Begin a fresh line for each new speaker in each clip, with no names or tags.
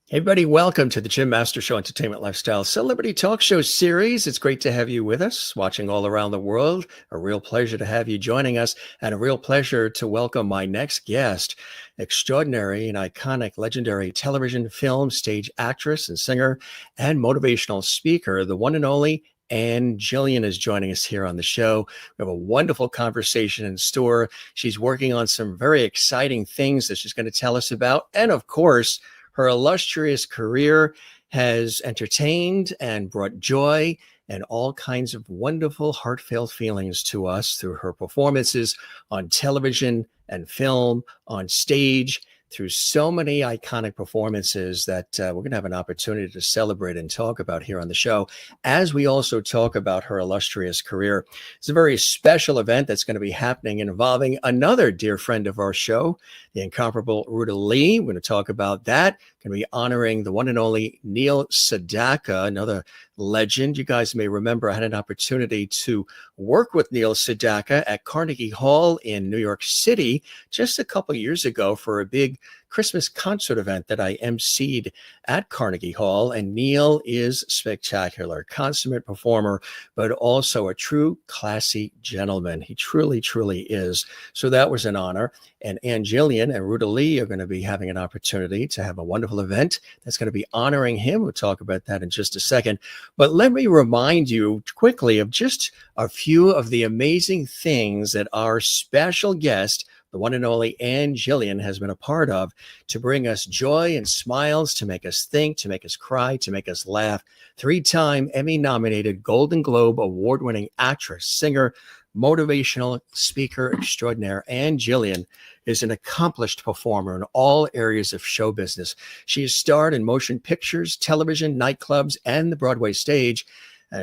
Hey, everybody, welcome to the Jim Master Show Entertainment Lifestyle Celebrity Talk Show series. It's great to have you with us, watching all around the world. A real pleasure to have you joining us, and a real pleasure to welcome my next guest, extraordinary and iconic legendary television, film, stage actress and singer and motivational speaker, the one and only Ann Jillian is joining us here on the show. We have a wonderful conversation in store. She's working on some very exciting things that she's going to tell us about. And of course, her illustrious career has entertained and brought joy and all kinds of wonderful, heartfelt feelings to us through her performances on television and film, on stage, through so many iconic performances that we're going to have an opportunity to celebrate and talk about here on the show, as we also talk about her illustrious career. It's a very special event that's going to be happening involving another dear friend of our show, the incomparable Ruta Lee. We're going to talk about that. Going to be honoring the one and only Neil Sedaka, another legend. You guys may remember I had an opportunity to work with Neil Sedaka at Carnegie Hall in New York City just a couple of years ago for a big Christmas concert event that I emceed at Carnegie Hall. And Neil is spectacular, consummate performer, but also a true classy gentleman. He truly, truly is. So that was an honor. And Ann Jillian and Ruta Lee are going to be having an opportunity to have a wonderful event that's going to be honoring him. We'll talk about that in just a second. But let me remind you quickly of just a few of the amazing things that our special guest, the one and only Ann Jillian, has been a part of to bring us joy and smiles, to make us think, to make us cry, to make us laugh. Three-time Emmy-nominated Golden Globe award-winning actress, singer, motivational speaker extraordinaire, Ann Jillian is an accomplished performer in all areas of show business. She has starred in motion pictures, television, nightclubs, and the Broadway stage.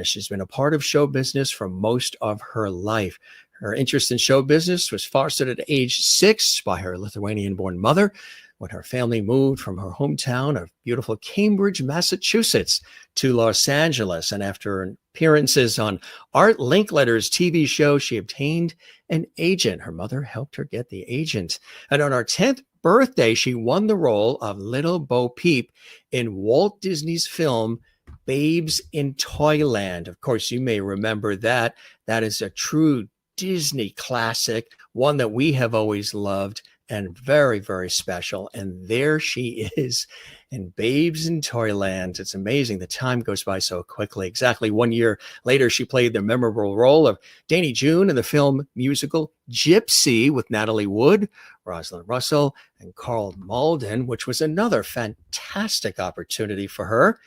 She's been a part of show business for most of her life. Her interest in show business was fostered at age 6 by her Lithuanian-born mother when her family moved from her hometown of beautiful Cambridge, Massachusetts, to Los Angeles. And after appearances on Art Linkletter's TV show, she obtained an agent. Her mother helped her get the agent. And on her 10th birthday, she won the role of Little Bo Peep in Walt Disney's film Babes in Toyland. Of course, you may remember that. That is a true Disney classic, one that we have always loved and very, very special. And there she is in Babes in Toyland. It's amazing. The time goes by so quickly. Exactly 1 year later, she played the memorable role of Dainty June in the film musical Gypsy with Natalie Wood, Rosalind Russell, and Karl Malden, which was another fantastic opportunity for her.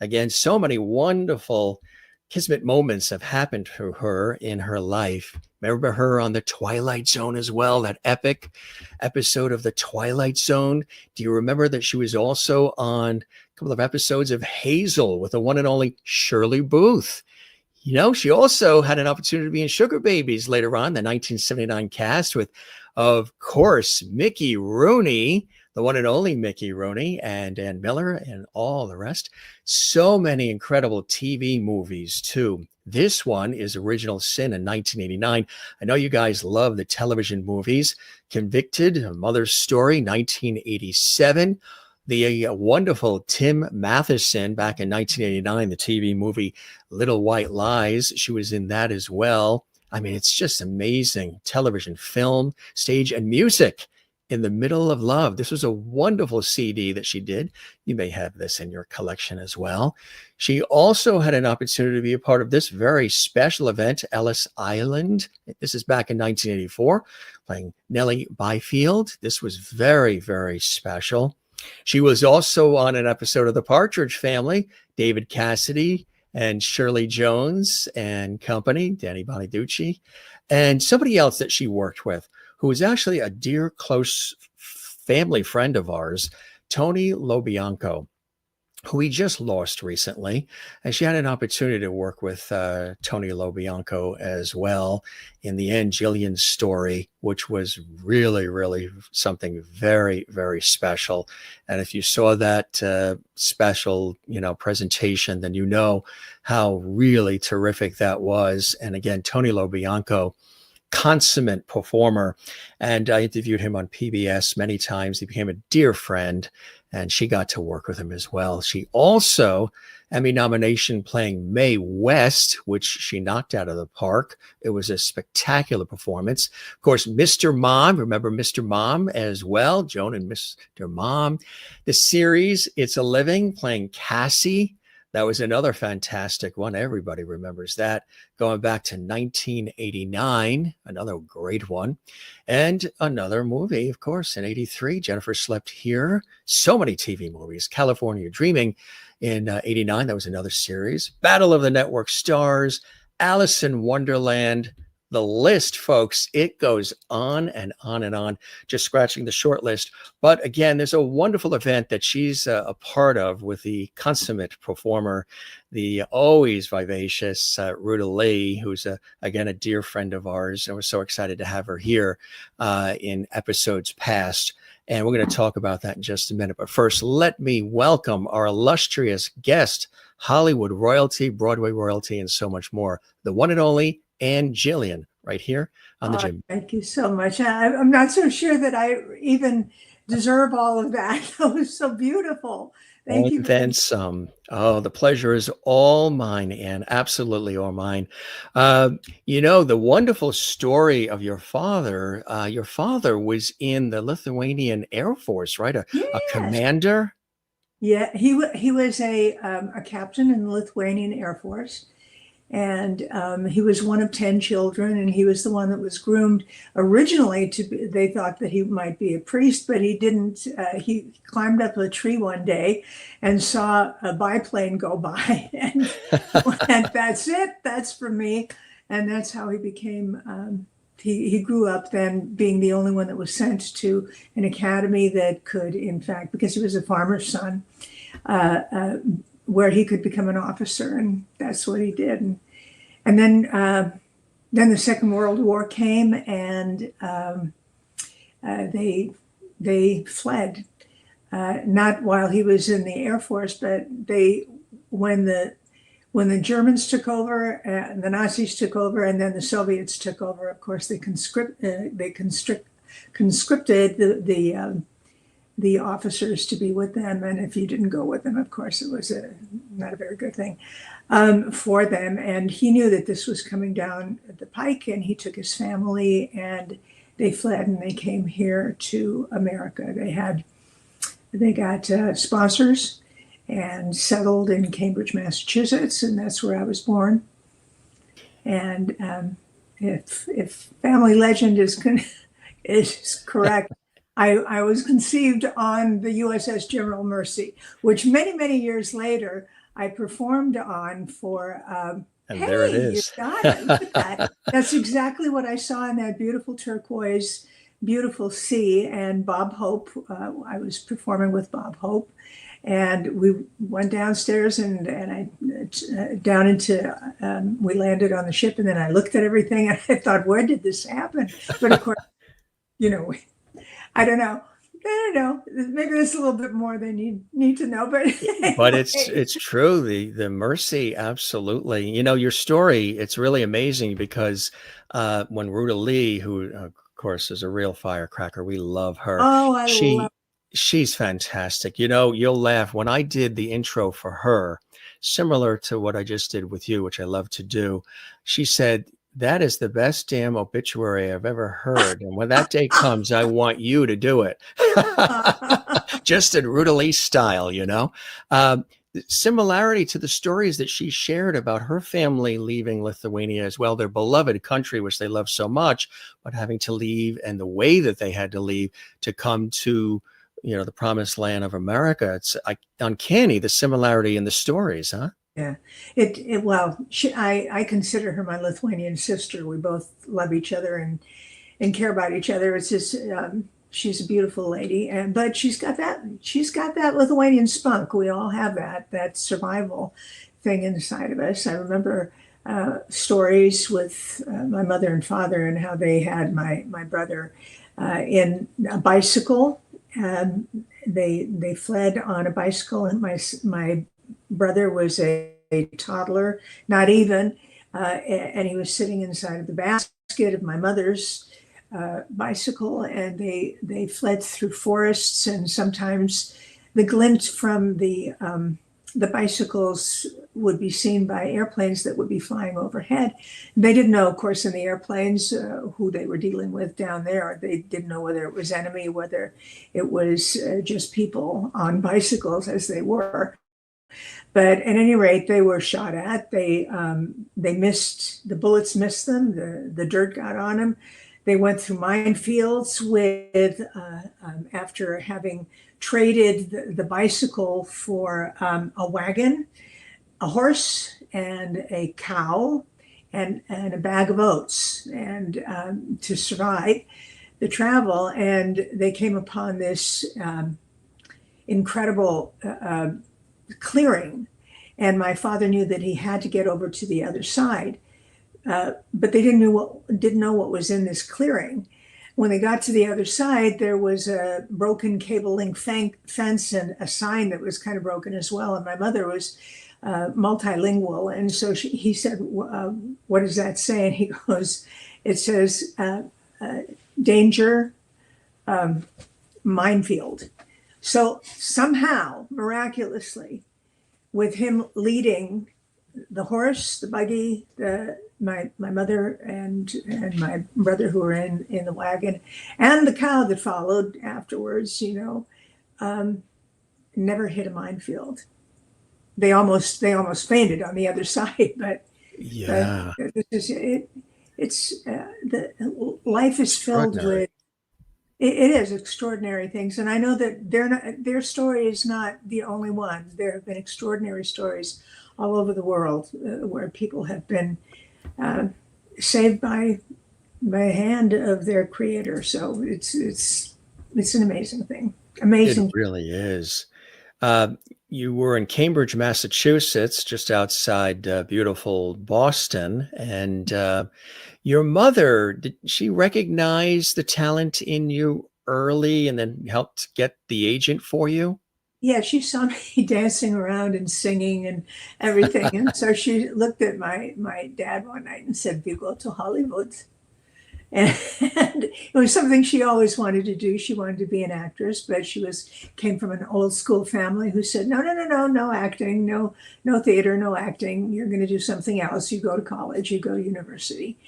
Again, so many wonderful kismet moments have happened to her in her life. Remember her on the Twilight Zone as well, that epic episode of the Twilight Zone. Do you remember that she was also on a couple of episodes of Hazel with the one and only Shirley Booth? You know, she also had an opportunity to be in Sugar Babies later on, the 1979 cast with, of course, Mickey Rooney, the one and only Mickey Rooney, and Ann Miller, and all the rest. So many incredible TV movies, too. This one is Original Sin in 1989. I know you guys love the television movies. Convicted, A Mother's Story, 1987. The wonderful Tim Matheson back in 1989, the TV movie Little White Lies. She was in that as well. I mean, it's just amazing. Television, film, stage, and music. In the Middle of Love. This was a wonderful CD that she did. You may have this in your collection as well. She also had an opportunity to be a part of this very special event, Ellis Island. This is back in 1984, playing Nellie Byfield. This was very, very special. She was also on an episode of The Partridge Family, David Cassidy and Shirley Jones and company, Danny Bonaducci, and somebody else that she worked with, who was actually a dear, close family friend of ours, Tony LoBianco, who we just lost recently. And she had an opportunity to work with Tony LoBianco as well in the Ann Jillian story, which was really, really something very, very special. And if you saw that special, presentation, then you know how really terrific that was. And again, Tony LoBianco consummate performer. And I interviewed him on PBS many times. He became a dear friend, and she got to work with him as well. She also Emmy nomination playing Mae West, which she knocked out of the park. It was a spectacular performance. Of course, Mr. Mom, remember Mr. Mom as well, Joan and Mr. Mom. The series It's a Living, playing Cassie. That was another fantastic one. Everybody remembers that. Going back to 1989, another great one. And another movie, of course, in 83, Jennifer Slept Here. So many TV movies. California Dreaming in 89, that was another series. Battle of the Network Stars, Alice in Wonderland. The list, folks, it goes on and on and on, just scratching the short list. But again, there's a wonderful event that she's a part of with the consummate performer, the always vivacious Ruta Lee, who's, again, a dear friend of ours. And we're so excited to have her here in episodes past. And we're going to talk about that in just a minute. But first, let me welcome our illustrious guest, Hollywood royalty, Broadway royalty, and so much more, the one and only Ann Jillian, right here on the Gym.
Thank you so much. I'm not so sure that I even deserve all of that. That was so beautiful. Thank you.
And then some. Oh, the pleasure is all mine, Ann. Absolutely all mine. You know, the wonderful story of your father was in the Lithuanian Air Force, right? A commander?
Yeah, he was a captain in the Lithuanian Air Force. And he was one of 10 children, and he was the one that was groomed originally they thought that he might be a priest, but he didn't. He climbed up a tree one day and saw a biplane go by, and went, "That's it, that's for me." And that's how he became, he grew up then being the only one that was sent to an academy that could, in fact, because he was a farmer's son, where he could become an officer, and that's what he did. And then the Second World War came, and they fled. Not while he was in the Air Force, but when the Germans took over, the Nazis took over, and then the Soviets took over. Of course, they conscripted the officers to be with them, and if you didn't go with them, of course, it was not a very good thing for them. And he knew that this was coming down the pike, and he took his family, and they fled, and they came here to America. They got sponsors and settled in Cambridge, Massachusetts, and that's where I was born. And if family legend is correct, I was conceived on the USS General Mercy, which many, many years later I performed on for.
And there it is.
You got it. Look at that. That's exactly what I saw in that beautiful turquoise, beautiful sea. And Bob Hope, I was performing with Bob Hope, and we went downstairs and we landed on the ship, and then I looked at everything and I thought, where did this happen? But of course, I don't know. Maybe there's a little bit more than you need to know, but anyway.
But it's true. The Mercy, absolutely. You know, your story, it's really amazing because when Ruta Lee, who of course is a real firecracker, we love her.
Oh,
she's fantastic. You know, you'll laugh. When I did the intro for her, similar to what I just did with you, which I love to do, she said, "That is the best damn obituary I've ever heard. And when that day comes, I want you to do it." Just in Ruta Lee style, you know. Similarity to the stories that she shared about her family leaving Lithuania as well, their beloved country, which they love so much, but having to leave, and the way that they had to leave to come to, the promised land of America. It's uncanny, the similarity in the stories, huh?
Yeah, I consider her my Lithuanian sister. We both love each other and care about each other. It's just she's a beautiful lady, but she's got that Lithuanian spunk. We all have that survival thing inside of us. I remember stories with my mother and father, and how they had my brother in a bicycle. They fled on a bicycle, and my brother was a toddler, not even, and he was sitting inside of the basket of my mother's bicycle, and they fled through forests, and sometimes the glint from the bicycles would be seen by airplanes that would be flying overhead. They didn't know, of course, in the airplanes who they were dealing with down there. They didn't know whether it was enemy, whether it was just people on bicycles, as they were. But at any rate, they were shot at. They missed, the bullets missed them. The dirt got on them. They went through minefields with, after having traded the bicycle for a wagon, a horse, and a cow, and a bag of oats, and to survive the travel. And they came upon this incredible clearing, and my father knew that he had to get over to the other side, but they didn't know what was in this clearing. When they got to the other side, there was a broken cable link fence and a sign that was kind of broken as well. And my mother was multilingual, and so he said, "What does that say?" And he goes, "It says danger, minefield." So somehow, miraculously, with him leading the horse, the buggy, my mother and my brother who were in the wagon, and the cow that followed afterwards, never hit a minefield. They almost fainted on the other side, but
Yeah.
this is it. It's the life is filled with. It is extraordinary things, and I know that their story is not the only one. There have been extraordinary stories all over the world where people have been saved by hand of their creator. So it's an amazing thing. Amazing.
It really is. You were in Cambridge, Massachusetts, just outside beautiful Boston, and your mother, did she recognize the talent in you early and then helped get the agent for you?
Yeah, she saw me dancing around and singing and everything, and so she looked at my dad one night and said, "We go to Hollywood." And it was something she always wanted to do. She wanted to be an actress, but came from an old school family who said, no acting, no theater, no acting. You're going to do something else. You go to college, you go to university.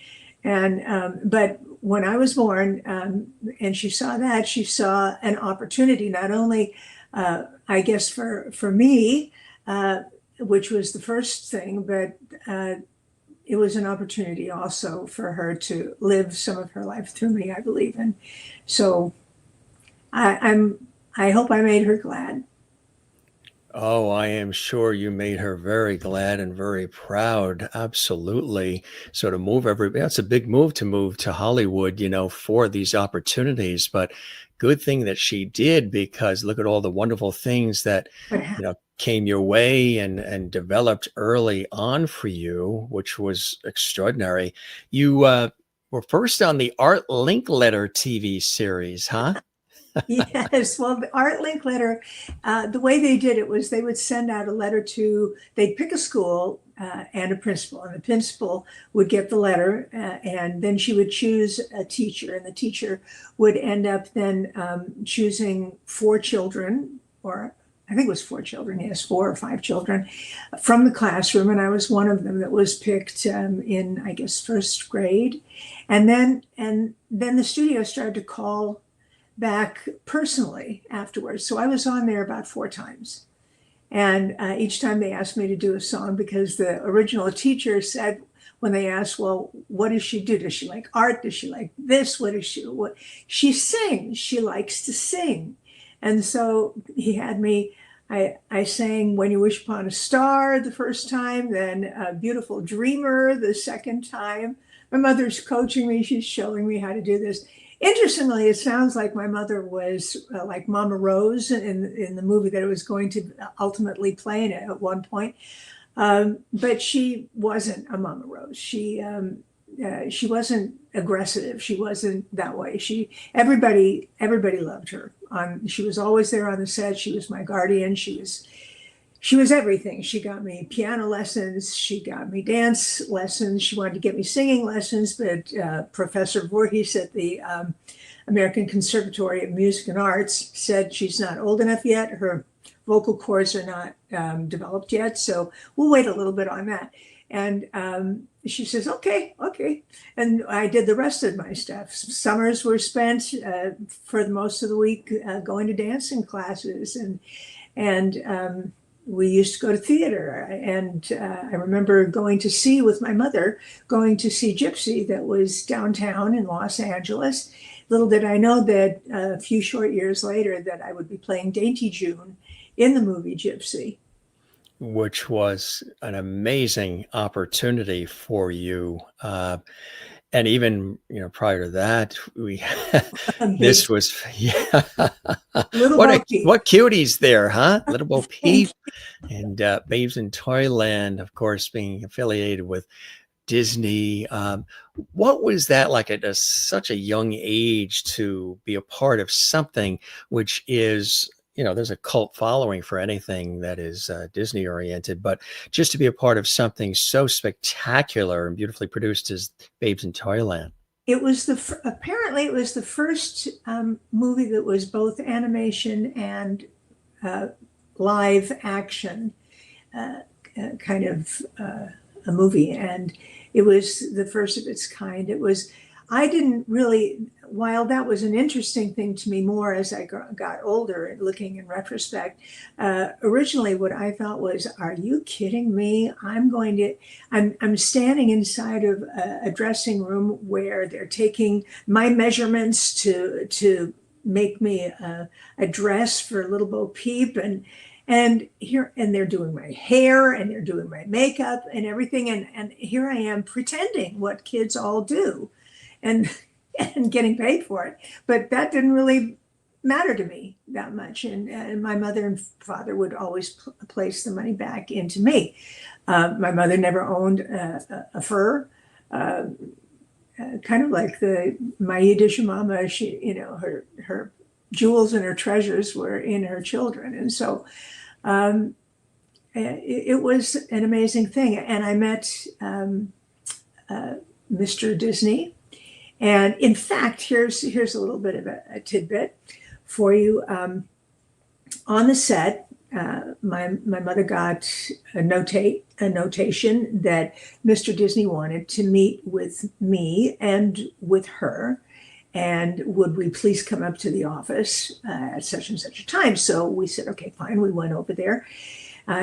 And but when I was born, and she saw that, she saw an opportunity, not only, I guess, for me, which was the first thing, but it was an opportunity also for her to live some of her life through me, I believe. And so I hope I made her glad.
Oh, I am sure you made her very glad and very proud. Absolutely. So to move that's a big move to move to Hollywood, for these opportunities. But good thing that she did, because look at all the wonderful things that, came your way and developed early on for you, which was extraordinary. You were first on the Art Linkletter TV series, huh?
Yes, well, the Art Linkletter, the way they did it was they would send out a letter they'd pick a school and a principal, and the principal would get the letter, and then she would choose a teacher, and the teacher would end up then choosing 4 children, or I think it was 4 children, yes, 4 or 5 children from the classroom, and I was one of them that was picked in, I guess, first grade, and then the studio started to call back personally afterwards. So I was on there about 4 times. And each time they asked me to do a song, because the original teacher said, when they asked, well, what does she do? Does she like art? Does she like this? What is she? What? She sings. She likes to sing. And so he had me, I sang When You Wish Upon a Star the first time, then Beautiful Dreamer the second time. My mother's coaching me. She's showing me how to do this. Interestingly, it sounds like my mother was like Mama Rose in the movie that it was going to ultimately play in at one point. But she wasn't a Mama Rose. She wasn't aggressive. She wasn't that way. Everybody loved her. She was always there on the set. She was my guardian. She she was everything. She got me piano lessons. She got me dance lessons. She wanted to get me singing lessons, but Professor Voorhees at the American Conservatory of Music and Arts said she's not old enough yet. Her vocal cords are not developed yet, so we'll wait a little bit on that. And she says, okay. And I did the rest of my stuff. Summers were spent for the most of the week going to dancing classes, and we used to go to theater. And I remember going to see Gypsy that was downtown in Los Angeles. Little did I know that a few short years later that I would be playing Dainty June in the movie Gypsy.
Which was an amazing opportunity for you. And even, prior to that, this was, what cuties there, huh? Little Bo Peep and Babes in Toyland, of course, being affiliated with Disney. What was that like at such a young age to be a part of something which is, there's a cult following for anything that is Disney oriented, but just to be a part of something so spectacular and beautifully produced as Babes in Toyland?
It was apparently it was the first movie that was both animation and live action kind of a movie, and it was the first of its kind. I didn't really, while that was an interesting thing to me more as I got older, looking in retrospect, originally what I thought was, are you kidding me? I'm standing inside of a dressing room where they're taking my measurements to make me a dress for Little Bo Peep, and they're doing my hair and they're doing my makeup and everything. And here I am pretending what kids all do. And getting paid for it. But that didn't really matter to me that much. And my mother and father would always place the money back into me. My mother never owned a fur, kind of like my Yiddish mama. She, her jewels and her treasures were in her children. And so it was an amazing thing. And I met Mr. Disney. And in fact, here's a little bit of a tidbit for you. On the set, my mother got a notation that Mr. Disney wanted to meet with me and with her, and would we please come up to the office at such and such a time? So we said, okay, fine. We went over there.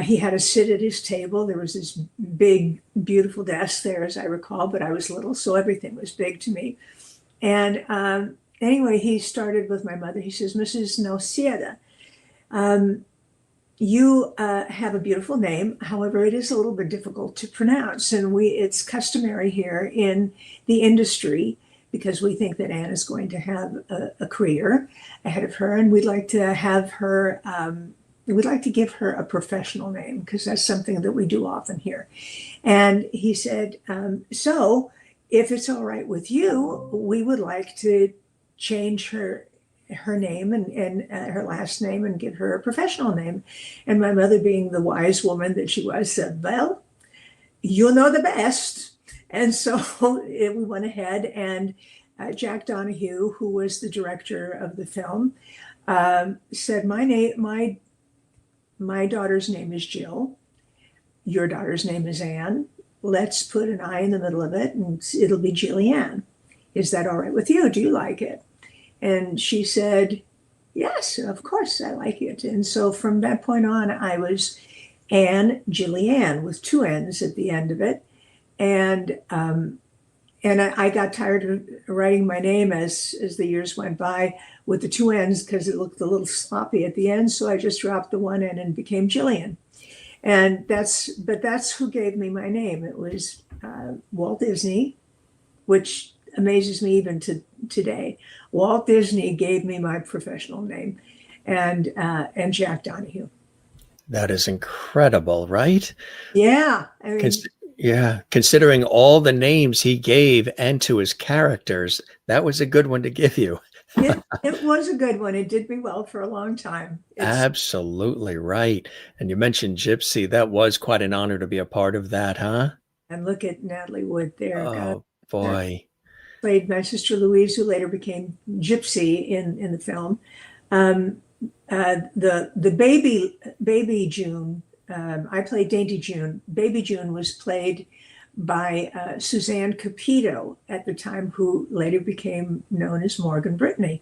He had us sit at his table. There was this big, beautiful desk there, as I recall, but I was little, so everything was big to me. And anyway, he started with my mother. He says, Mrs. Nocieda, you have a beautiful name. However, it is a little bit difficult to pronounce. And it's customary here in the industry, because we think that Anne is going to have a career ahead of her. And we'd like to have her... we'd like to give her a professional name, because that's something that we do often here. And he said, so if it's all right with you, we would like to change her name and her last name and give her a professional name. And my mother, being the wise woman that she was, said, well, you know the best. And so we went ahead, and Jack Donahue, who was the director of the film, said, my daughter's name is Jill. Your daughter's name is Anne. Let's put an I in the middle of it, and it'll be Jillian. Is that all right with you? Do you like it? And she said, yes, of course, I like it. And so from that point on, I was Ann Jillian with two N's at the end of it. And I got tired of writing my name as the years went by with the two N's, because it looked a little sloppy at the end. So I just dropped the one N and became Jillian. And that's who gave me my name. It was Walt Disney, which amazes me even to today. Walt Disney gave me my professional name, and Jack Donahue.
That is incredible, right?
Yeah. I mean,
yeah, considering all the names he gave and to his characters, that was a good one to give you.
It was a good one. It did me well for a long time. It's
Absolutely right. And you mentioned Gypsy. That was quite an honor to be a part of that, huh?
and look at Natalie Wood there. God,
Oh
that
boy.
played my sister Louise, who later became Gypsy in the film. Um, the baby June. I played Dainty June. Baby June was played by Suzanne Capito at the time, who later became known as Morgan Brittany,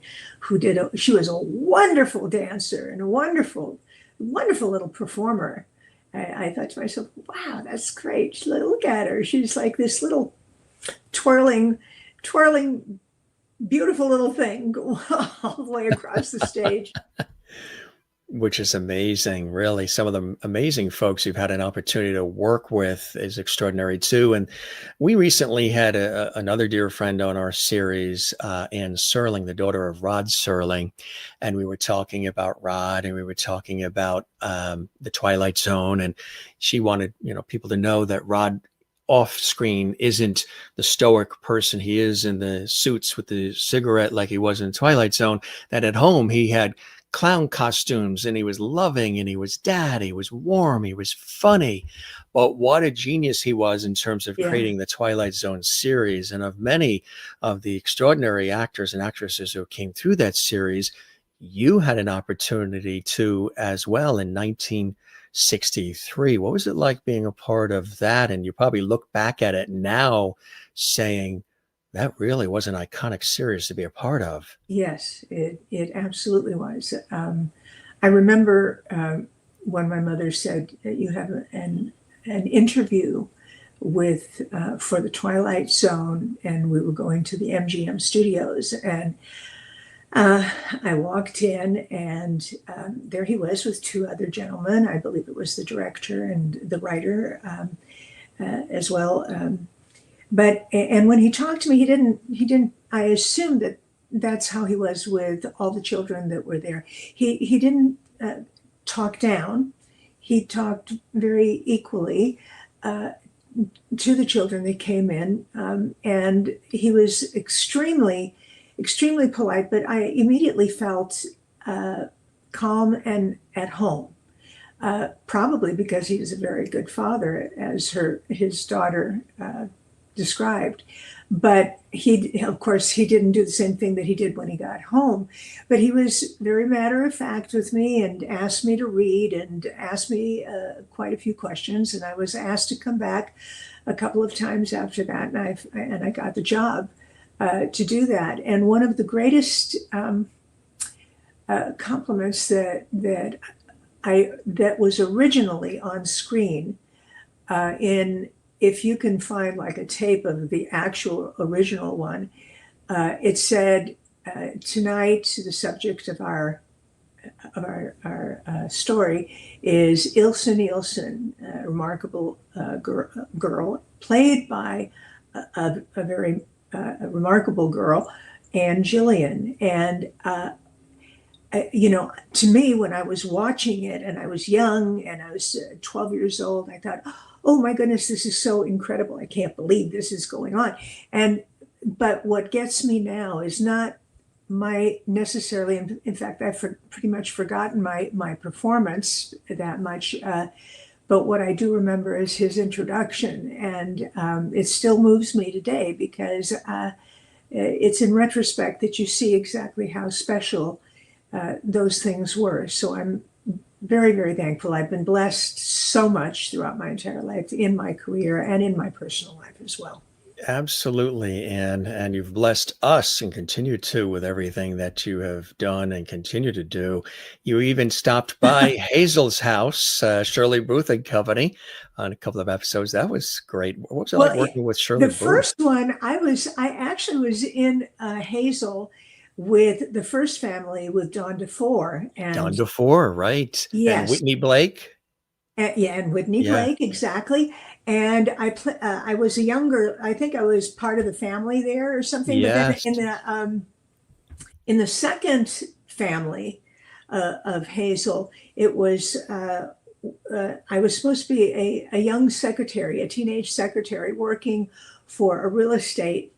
she was a wonderful dancer and a wonderful little performer. I thought to myself, wow, that's great. Look at her. She's like this little twirling, twirling, beautiful little thing all the way across the stage.
Which is amazing, really. Some of the amazing folks you've had an opportunity to work with is extraordinary too. And we recently had another dear friend on our series, Ann Serling, the daughter of Rod Serling, and we were talking about Rod, and we were talking about the Twilight Zone, and she wanted people to know that Rod off screen isn't the stoic person he is in the suits with the cigarette like he was in Twilight Zone. That at home he had clown costumes, and he was loving, and he was dad, he was warm, he was funny. But what a genius he was in terms of
Yeah.
creating the Twilight Zone series. And of many of the extraordinary actors and actresses who came through that series, you had an opportunity to as well in 1963. What was it like being a part of that? And you probably look back at it now saying, that really was an iconic series to be a part of.
Yes, it absolutely was. I remember when my mother said that you have an interview with for the Twilight Zone, and we were going to the MGM studios, and I walked in, and there he was with two other gentlemen. I believe it was the director and the writer as well. And when he talked to me, he didn't, I assumed that that's how he was with all the children that were there. He didn't talk down. He talked very equally to the children that came in. And he was extremely polite, but I immediately felt calm and at home. Probably because he was a very good father, as his daughter described. But of course, he didn't do the same thing that he did when he got home. But he was very matter of fact with me, and asked me to read, and asked me quite a few questions. And I was asked to come back a couple of times after that, and I got the job to do that. And one of the greatest compliments that was originally on screen if you can find like a tape of the actual original one, it said, tonight the subject of our story is Ilse Nielsen, a remarkable girl, played by a very remarkable girl, Ann Jillian. And to me, when I was watching it, and I was young, and I was 12 years old, I thought, oh my goodness, this is so incredible. I can't believe this is going on. But what gets me now is not my necessarily, in fact, I've pretty much forgotten my performance that much. But what I do remember is his introduction. And it still moves me today, because it's in retrospect that you see exactly how special those things were. So I'm very, very thankful. I've been blessed so much throughout my entire life, in my career and in my personal life as well.
Absolutely. And you've blessed us and continue to with everything that you have done and continue to do. You even stopped by Hazel's house, Shirley Booth and Company, on a couple of episodes. That was great. What was it like working with Shirley
The
Booth?
first one, I actually was in Hazel with the first family, with Don DeFore.
Don DeFore, right. And
Yes.
Whitney Blake.
And Whitney Blake, exactly. And I was a younger, I think I was part of the family there or something.
Yes.
But then in the second family of Hazel, it was I was supposed to be a young secretary, a teenage secretary, working for a real estate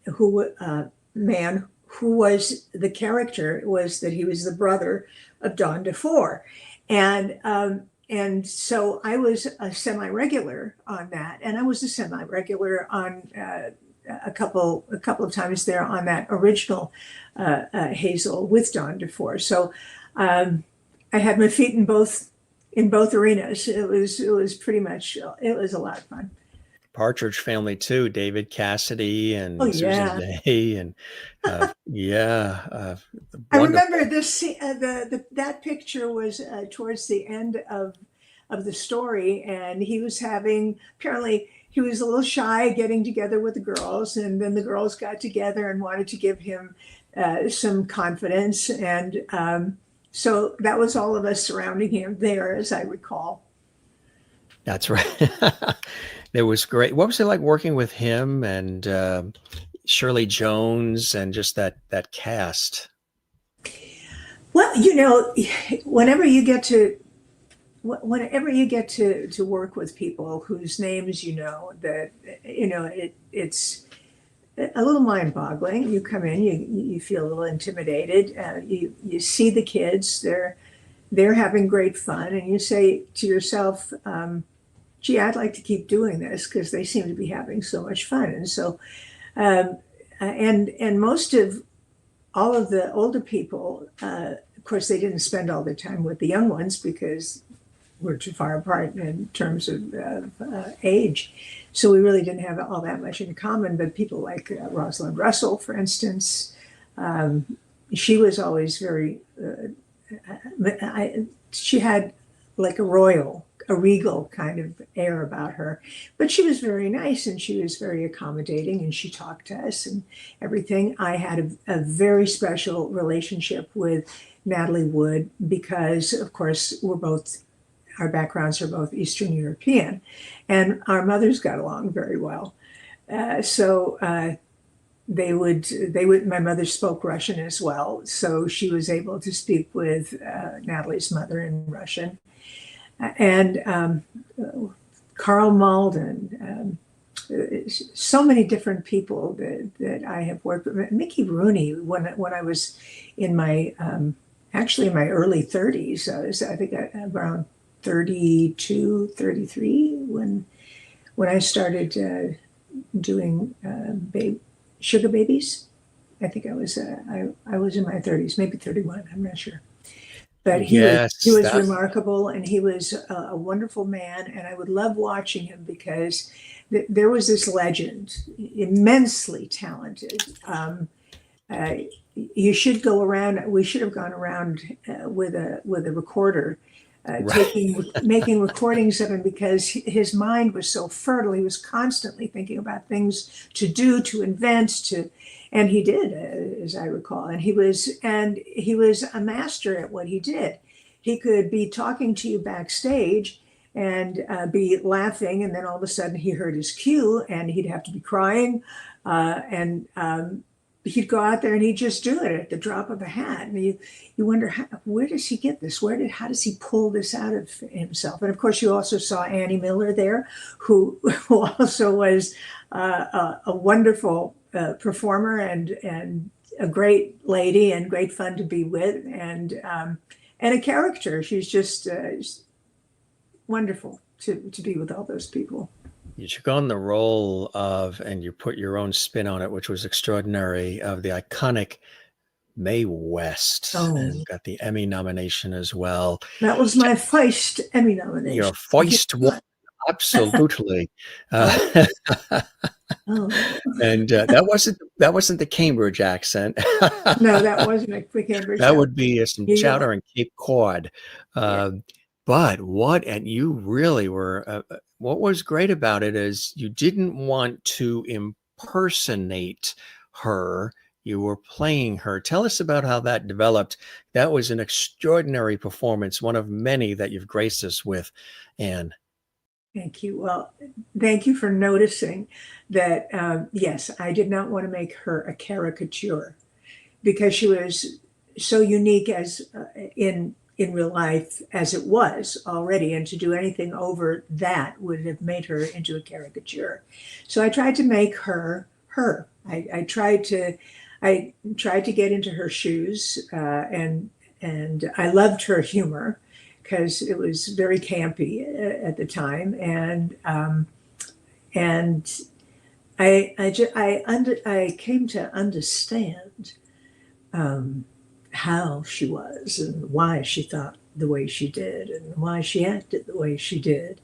man who was the character, was that he was the brother of Don DeFore. And so I was a semi-regular on that, and I was a semi-regular on a couple of times there on that original Hazel with Don DeFore. So I had my feet in both arenas. It was pretty much, it was a lot of fun.
Partridge Family too, David Cassidy and
yeah.
Susan Day, and
I remember this. That picture was towards the end of the story, and he was apparently he was a little shy getting together with the girls, and then the girls got together and wanted to give him some confidence, and so that was all of us surrounding him there, as I recall.
That's right. It was great. What was it like working with him and Shirley Jones and just that cast?
Well, whenever you get to work with people whose names it's a little mind-boggling. You come in, you feel a little intimidated. You see the kids; they're having great fun, and you say to yourself, gee, I'd like to keep doing this because they seem to be having so much fun. And so, and most of all of the older people, of course, they didn't spend all their time with the young ones because we're too far apart in terms of age. So we really didn't have all that much in common. But people like Rosalind Russell, for instance, she was always very, she had like a regal kind of air about her, but she was very nice and she was very accommodating and she talked to us and everything. I had a very special relationship with Natalie Wood because, of course, our backgrounds are both Eastern European, and our mothers got along very well. So my mother spoke Russian as well, so she was able to speak with Natalie's mother in Russian. And Karl Malden, so many different people that I have worked with. Mickey Rooney, when I was in my actually in my early 30s, I think around 32, 33 when I started doing sugar babies. I think I was in my 30s, maybe 31. I'm not sure. But he was remarkable, and he was a wonderful man, and I would love watching him because there was this legend, immensely talented. You should go around. We should have gone around with a recorder, making recordings of him because his mind was so fertile. He was constantly thinking about things to do, to invent, and he did, as I recall. And he was a master at what he did. He could be talking to you backstage and be laughing, and then all of a sudden he heard his cue, and he'd have to be crying, and he'd go out there and he'd just do it at the drop of a hat. And you wonder, where does he get this? How does he pull this out of himself? And of course, you also saw Annie Miller there, who also was a wonderful performer and a great lady and great fun to be with, and a character. She's just wonderful to be with all those people.
You took on the role of, and you put your own spin on it, which was extraordinary, of the iconic Mae West, and got the Emmy nomination as well.
That was my Feist Emmy nomination.
Your Feist one, absolutely. And that wasn't the Cambridge accent.
No, that wasn't a Cambridge.
That would be some chowder and Cape Cod. But you really were. What was great about it is you didn't want to impersonate her. You were playing her. Tell us about how that developed. That was an extraordinary performance, one of many that you've graced us with, Anne.
Thank you. Well, thank you for noticing that. Yes, I did not want to make her a caricature because she was so unique as in real life as it was already, and to do anything over that would have made her into a caricature. So I tried to make her her. I tried to I tried to get into her shoes, and I loved her humor because it was very campy at the time, and I came to understand how she was and why she thought the way she did and why she acted the way she did.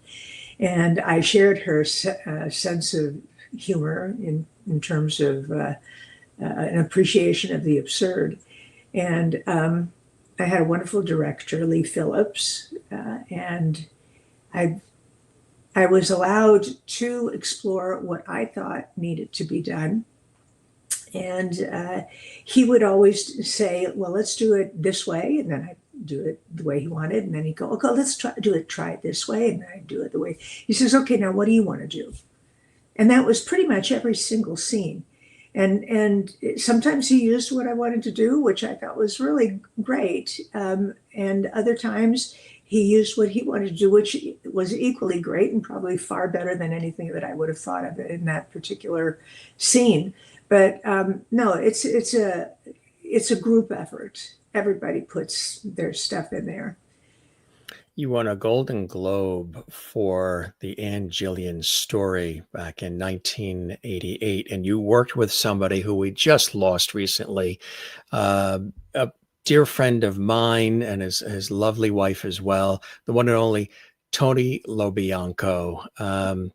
And I shared her sense of humor in terms of an appreciation of the absurd. And I had a wonderful director, Lee Phillips, and I was allowed to explore what I thought needed to be done. And he would always say, well, let's do it this way. And then I'd do it the way he wanted. And then he'd go, okay, let's try it this way. And then I'd do it the way. He says, okay, now what do you want to do? And that was pretty much every single scene. And sometimes he used what I wanted to do, which I thought was really great. And other times he used what he wanted to do, which was equally great and probably far better than anything that I would have thought of in that particular scene. But no, it's a group effort. Everybody puts their stuff in there.
You won a Golden Globe for the Ann Jillian story back in 1988, and you worked with somebody who we just lost recently, a dear friend of mine and his lovely wife as well, the one and only Tony LoBianco.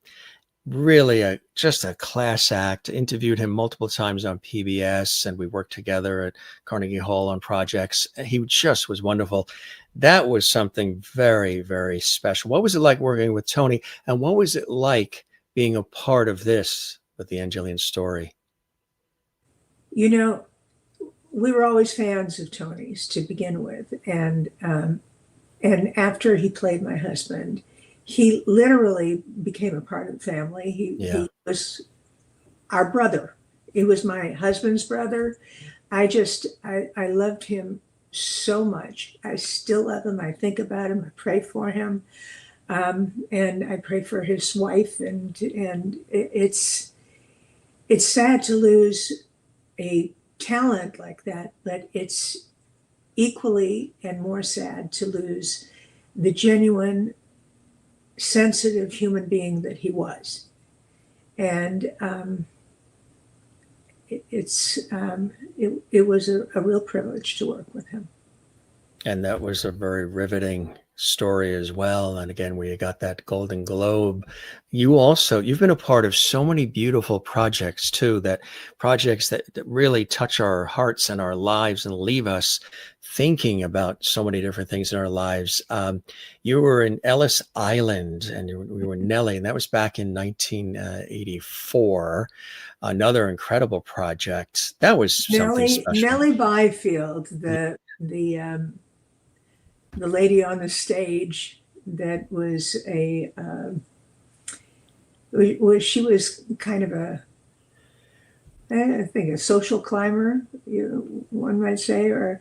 Really just a class act. Interviewed him multiple times on PBS, and we worked together at Carnegie Hall on projects. He just was wonderful. That was something very, very special. What was it like working with Tony, and what was it like being a part of this with the Ann Jillian story?
You know, we were always fans of Tony's to begin with, and after he played my husband, he literally became a part of the family. He was our brother. He was my husband's brother. I loved him so much. I still love him. I think about him. I pray for him. And I pray for his wife. And it's sad to lose a talent like that, but it's equally and more sad to lose the genuine, sensitive human being that he was. And it was a real privilege to work with him.
And that was a very riveting story as well. And again, we got that Golden Globe. You've been a part of so many beautiful projects too, projects that really touch our hearts and our lives and leave us thinking about so many different things in our lives. You were in Ellis Island, and we were Nellie, and that was back in 1984. Another incredible project. That was something special.
Nellie Byfield, the lady on the stage that was she was kind of I think a social climber, one might say, or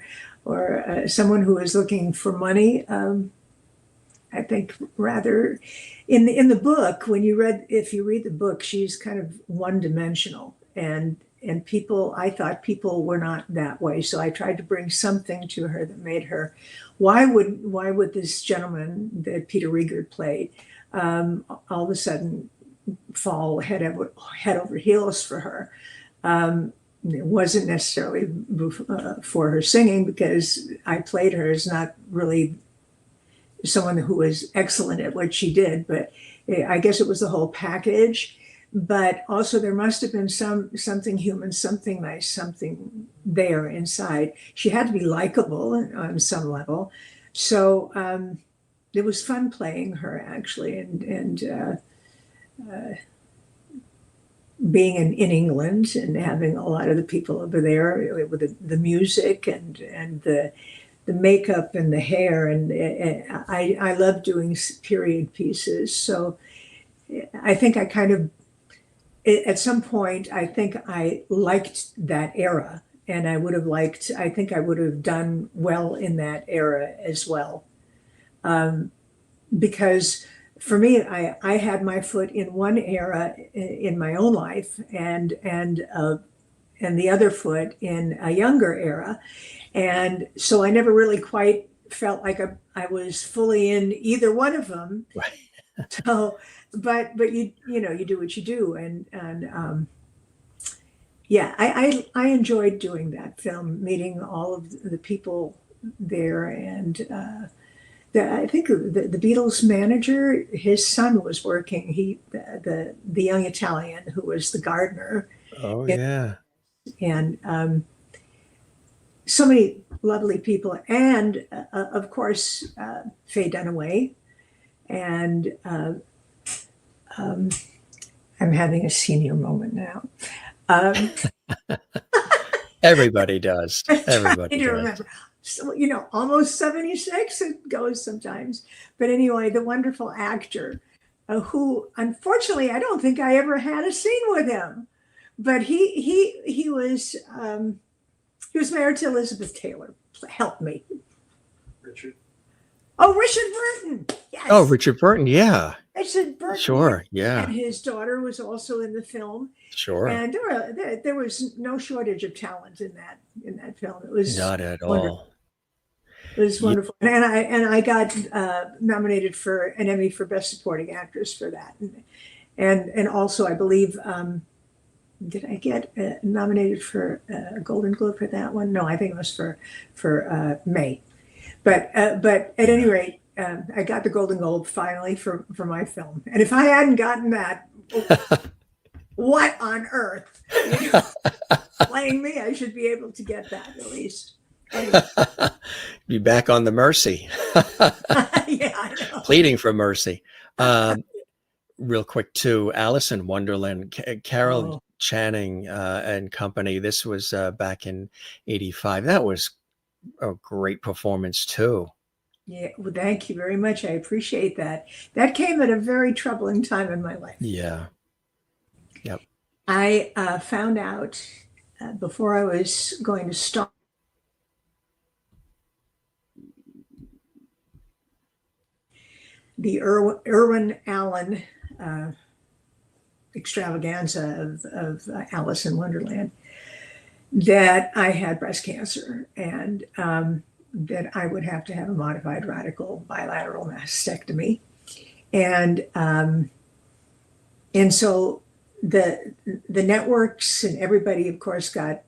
someone who was looking for money. I think rather in the book, if you read the book, she's kind of one-dimensional, and I thought people were not that way. So I tried to bring something to her that made her, why would this gentleman that Peter Riegert played all of a sudden fall head over heels for her? It wasn't necessarily for her singing, because I played her as not really someone who was excellent at what she did, but I guess it was the whole package. But also there must have been something human, something nice, something there inside. She had to be likable on some level. So it was fun playing her, actually, and being in England and having a lot of the people over there with the music and the makeup and the hair. And I love doing period pieces. So I think I kind of, at some point, I think I liked that era, and I think I would have done well in that era as well. Because for me, I had my foot in one era in my own life, and and the other foot in a younger era. And so I never really quite felt like I was fully in either one of them.
Right.
So, but you know, you do what you do. Yeah, I enjoyed doing that film, meeting all of the people there. And I think the Beatles manager, his son was working, the young Italian who was the gardener.
Oh, yeah.
And so many lovely people. And of course, Faye Dunaway. And I'm having a senior moment now.
Everybody does. Everybody
to
does.
remember. So, you know, almost 76 it goes sometimes. But anyway, the wonderful actor who, unfortunately, I don't think I ever had a scene with him. But he was married to Elizabeth Taylor. Help me.
Richard.
Oh, Richard Burton. Yes.
Oh, Richard Burton. Yeah.
Richard Burton.
Sure. Yeah.
And his daughter was also in the film.
Sure.
And there was no shortage of talent in that film. It was
Not at
wonderful.
all.
It was wonderful. And I got nominated for an Emmy for Best Supporting Actress for that. And also, I believe, did I get nominated for a Golden Globe for that one? No, I think it was for May. But at any rate, I got the Golden Globe finally for my film. And if I hadn't gotten that, what on earth? You know, playing me, I should be able to get that at least. Anyway.
Be back on the mercy.
Yeah, I know.
Pleading for mercy. Real quick, too, Alice in Wonderland, Carol Channing and company. This was back in '85. That was a great performance, too.
Yeah, well, thank you very much. I appreciate that. That came at a very troubling time in my life.
Yeah. Yep.
I found out before I was going to start the Irwin Allen extravaganza of Alice in Wonderland that I had breast cancer and that I would have to have a modified radical bilateral mastectomy. And so the networks and everybody, of course, got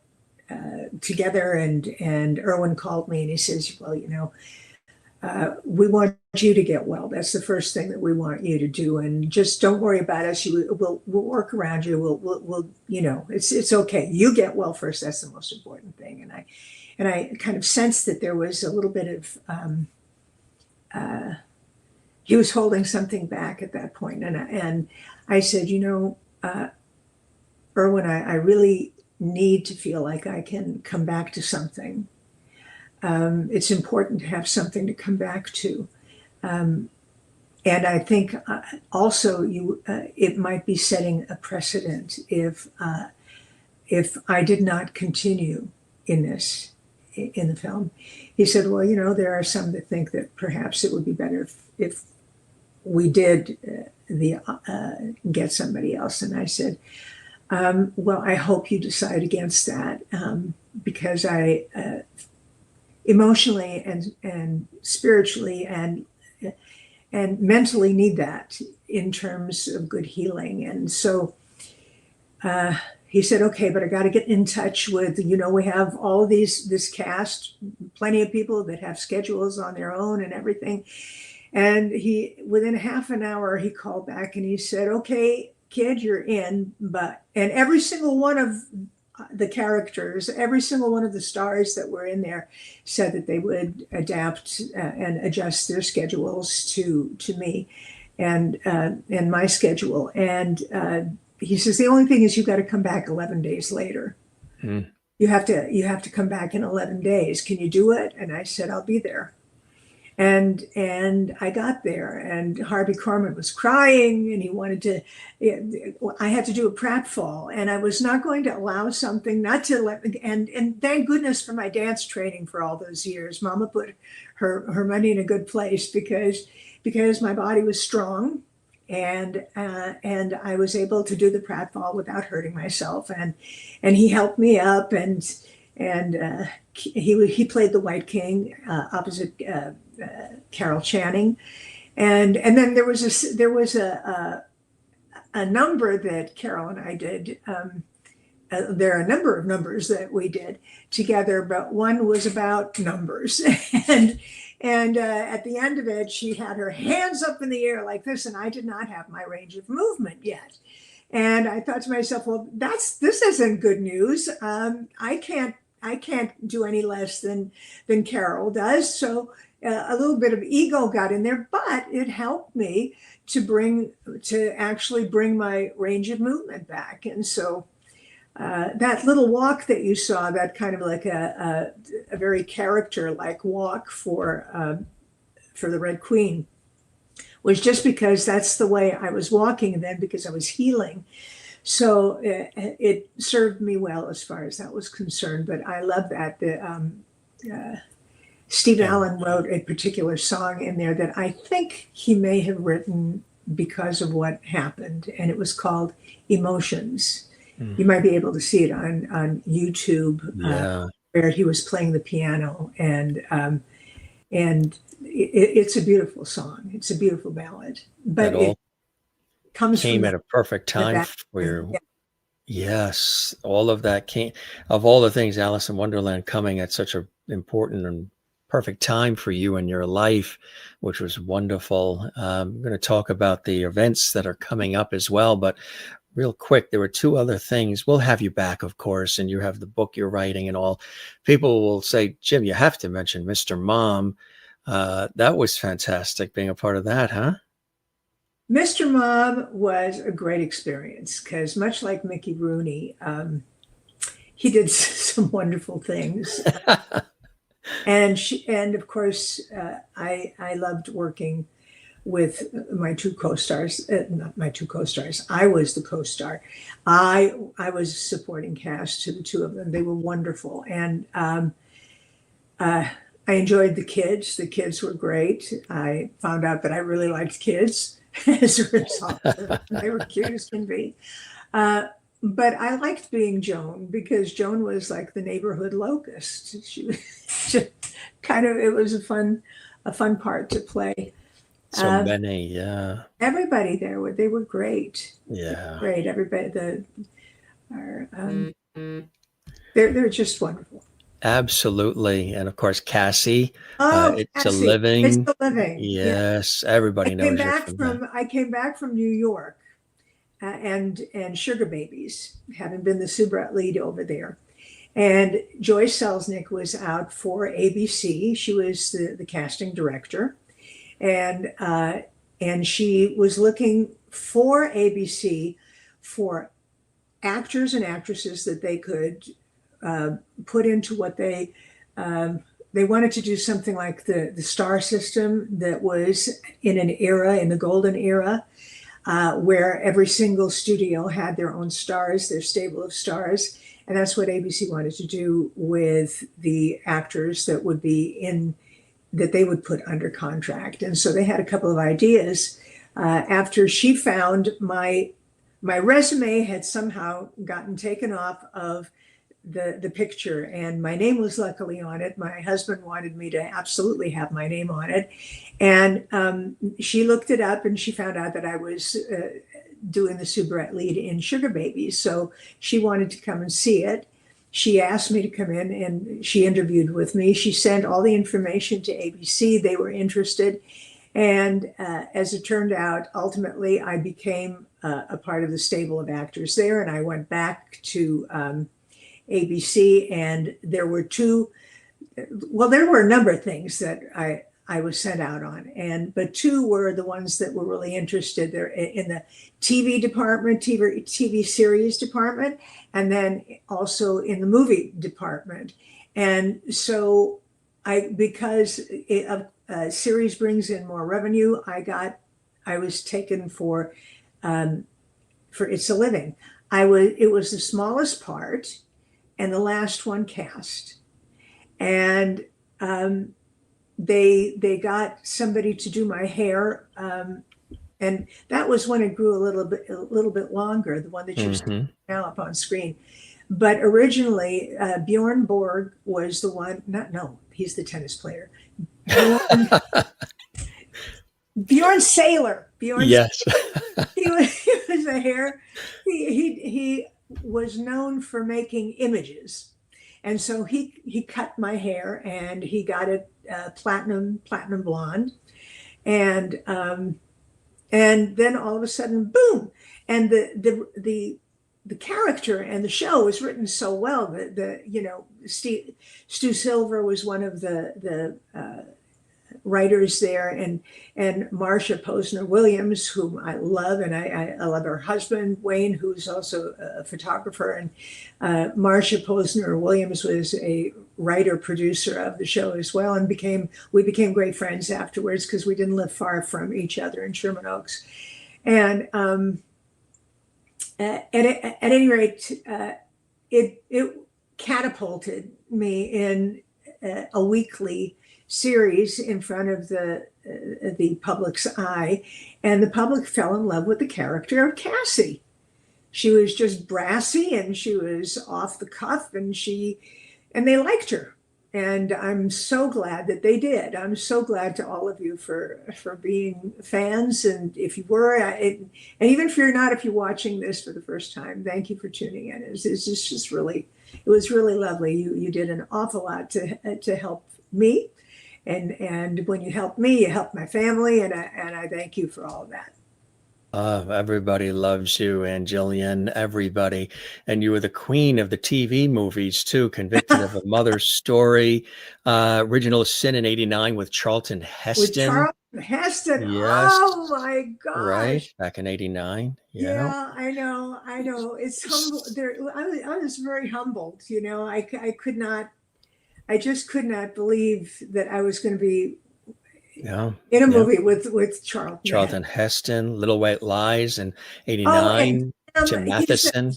together, and Irwin called me and he says, well, you know, we want you to get well. That's the first thing that we want you to do, and just don't worry about us. We'll work around you. We'll you know, it's okay. You get well first. That's the most important thing. And I kind of sensed that there was a little bit of he was holding something back at that point. And I said, you know, Irwin, I really need to feel like I can come back to something. It's important to have something to come back to. And I think also it might be setting a precedent if I did not continue in the film. He said, well, you know, there are some that think that perhaps it would be better if we did get somebody else. And I said, well, I hope you decide against that because I emotionally and spiritually and mentally need that in terms of good healing. And so he said, okay, but I got to get in touch with, you know, we have all this cast, plenty of people that have schedules on their own and everything. And within half an hour, he called back and he said, okay, kid, you're in, and every single one of the characters, every single one of the stars that were in there said that they would adapt and adjust their schedules to me and my schedule. And he says, the only thing is you got to come back 11 days later. You have to come back in 11 days. Can you do it? And I said, I'll be there. And I got there, and Harvey Korman was crying, and he wanted to. I had to do a pratfall, and I was not going to allow something not to let. And thank goodness for my dance training for all those years. Mama put her money in a good place because my body was strong, and I was able to do the pratfall without hurting myself, and he helped me up, and he played the White King opposite Carol Channing, and then there was a number that Carol and I did. There are a number of numbers that we did together, but one was about numbers. and at the end of it, she had her hands up in the air like this, and I did not have my range of movement yet. And I thought to myself, well, this isn't good news. I can't do any less than Carol does. So a little bit of ego got in there, but it helped me to actually bring my range of movement back. And so that little walk that you saw, that kind of like a very character-like walk for the Red Queen, was just because that's the way I was walking then, because I was healing. So it served me well as far as that was concerned. But I love that. Steve Allen wrote a particular song in there that I think he may have written because of what happened, and it was called Emotions. You might be able to see it on YouTube, where he was playing the piano, and it's a beautiful song. It's a beautiful ballad, but it
came at a perfect time for you. Yeah. Yes, all of that came, of all the things, Alice in Wonderland coming at such an important and perfect time for you in your life, which was wonderful. I'm going to talk about the events that are coming up as well, but real quick, there were two other things. We'll have you back, of course, and you have the book you're writing and all. People will say, Jim, you have to mention Mr. Mom. That was fantastic being a part of that, huh?
Mr. Mom was a great experience because, much like Mickey Rooney, he did some wonderful things. And of course, I loved working with my two co-stars, not my two co-stars. I was the co-star. I was supporting cast to the two of them. They were wonderful. And I enjoyed the kids. The kids were great. I found out that I really liked kids as a result. They were cute as can be. But I liked being Joan because Joan was like the neighborhood locust. She was just kind of, it was a fun part to play.
So many, yeah.
Everybody there, they were great.
Yeah.
Great. Everybody, they're just wonderful.
Absolutely. And of course, Cassie.
It's
Cassie.
a Living. It's a Living.
Yes. Yeah. Everybody knows you.
I came back from New York and Sugar Babies, having been the soubrette lead over there. And Joyce Selznick was out for ABC. She was the casting director. And she was looking for ABC for actors and actresses that they could put into what they wanted to do, something like the star system that was in an era, in the golden era, where every single studio had their own stars, their stable of stars. And that's what ABC wanted to do with the actors that would be that they would put under contract. And so they had a couple of ideas. After she found my resume had somehow gotten taken off of the picture, and my name was luckily on it. My husband wanted me to absolutely have my name on it. And she looked it up and she found out that I was doing the soubrette lead in Sugar Babies. So she wanted to come and see it. She asked me to come in and she interviewed with me. She sent all the information to ABC. They were interested. And as it turned out, ultimately, I became a part of the stable of actors there. And I went back to ABC, and there were a number of things that I was sent out on, but two were the ones that were really interested. They're in the TV department, TV series department, and then also in the movie department. And so because a series brings in more revenue, I was taken for It's a Living. It was the smallest part and the last one cast. And they got somebody to do my hair And that was when it grew a little bit longer, the one that you're seeing now up on screen. But originally, Bjorn Borg was the one. He's the tennis player. Bjorn Sailor.
Yes.
He was a hair. He was known for making images, and so he cut my hair and he got it platinum blonde, and then all of a sudden, boom! And the character and the show was written so well that Stu Silver was one of the writers there, and Marcia Posner Williams, whom I love, and I love her husband Wayne, who's also a photographer, and Marcia Posner Williams was a writer producer of the show as well, and we became great friends afterwards because we didn't live far from each other in Sherman Oaks, and at any rate, it catapulted me in a weekly series in front of the public's eye, and the public fell in love with the character of Cassie. She was just brassy, and she was off the cuff, and they liked her. And I'm so glad that they did. I'm so glad to all of you for being fans. And if you were, and even if you're not, if you're watching this for the first time, thank you for tuning in. It was really lovely. You did an awful lot to help me. And when you helped me, you helped my family. And I thank you for all of that.
Everybody loves you, Ann Jillian, everybody. And you were the queen of the TV movies too, Convicted of a Mother's Story, Original Sin in '89 with Charlton Heston.
With Charlton Heston,
yes.
Oh my gosh.
Right, back in '89.
Yeah, I know. It's humble. I was very humbled, I just could not believe that I was going to be in a movie with
Charlton Heston, Little White Lies in '89. Tim Matheson.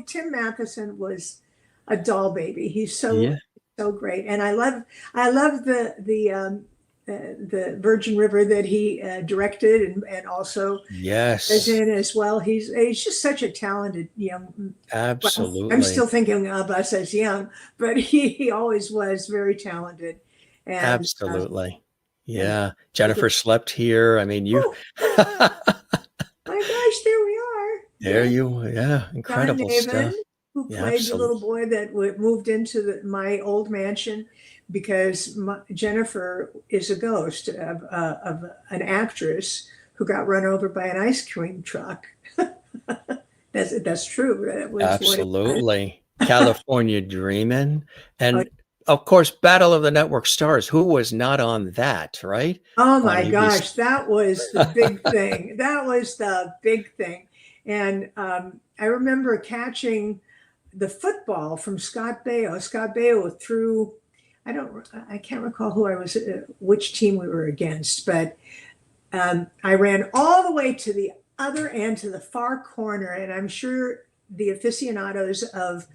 Tim Matheson was a doll baby. He's so great, and I love the Virgin River that he directed and also is in as well. He's just such a talented young.
Absolutely.
Well, I'm still thinking of us as young, but he always was very talented. And,
absolutely. Yeah. Jennifer slept here. I mean, you.
My gosh, there we are.
There incredible
Don
stuff.
David, who played the little boy that moved into my old mansion because Jennifer is a ghost of an actress who got run over by an ice cream truck. That's true.
Absolutely. California Dreamin'. And of course, Battle of the Network Stars. Who was not on that, right?
Oh my gosh, that was the big thing. That was the big thing. And I remember catching the football from Scott Baio. Scott Baio threw, I can't recall which team we were against, but I ran all the way to the other end, to the far corner, and I'm sure the aficionados of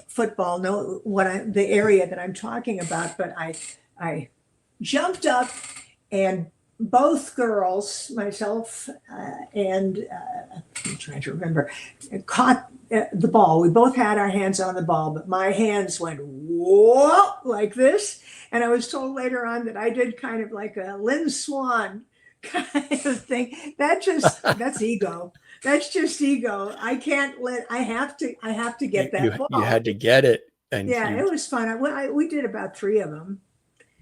football know the area that I'm talking about, but I jumped up, and both girls, myself and I'm trying to remember, caught the ball. We both had our hands on the ball, but my hands went whoa like this, and I was told later on that I did kind of like a Lynn Swan kind of thing. That's ego. That's just ego. I have to get that ball.
You had to get it. And
it was fun. We did about 3 of them.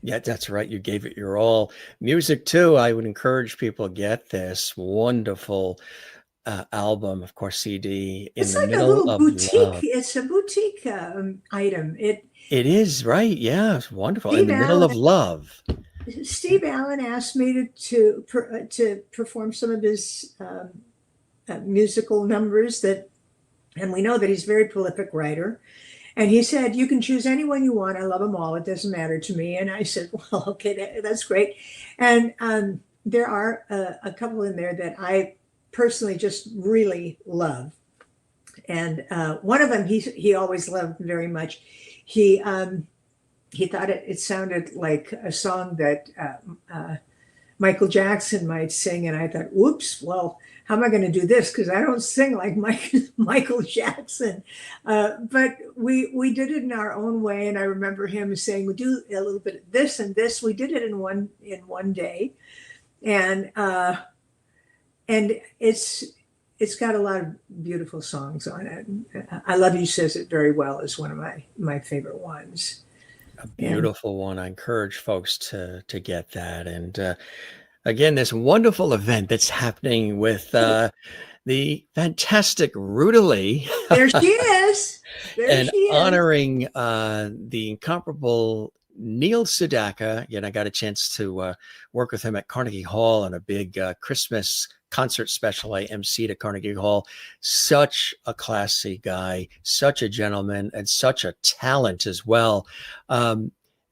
Yeah, that's right. You gave it your all. Music too. I would encourage people to get this wonderful album, of course, CD.
It's like a little boutique. It's a boutique item. It
is, right? Yeah, it's wonderful. In the Middle of Love.
Steve Allen asked me to perform some of his musical numbers and we know that he's a very prolific writer. And he said, you can choose anyone you want. I love them all. It doesn't matter to me. And I said, well, okay, that's great. And there are a couple in there that I personally just really love. And one of them he always loved very much. He thought it sounded like a song that Michael Jackson might sing, and I thought, "Whoops! Well, how am I going to do this? Because I don't sing like Michael Jackson." But we did it in our own way, and I remember him saying, "We do a little bit of this and this." We did it in one day, and it's got a lot of beautiful songs on it. "I Love You" says it very well. Is one of my favorite ones.
A beautiful one. I encourage folks to get that. And again, this wonderful event that's happening with the fantastic Rudalee.
There she is. There
and
she is.
honoring the incomparable Neil Sedaka. Again, I got a chance to work with him at Carnegie Hall on a big Christmas concert special. I emceed at Carnegie Hall. Such a classy guy, such a gentleman, and such a talent as well.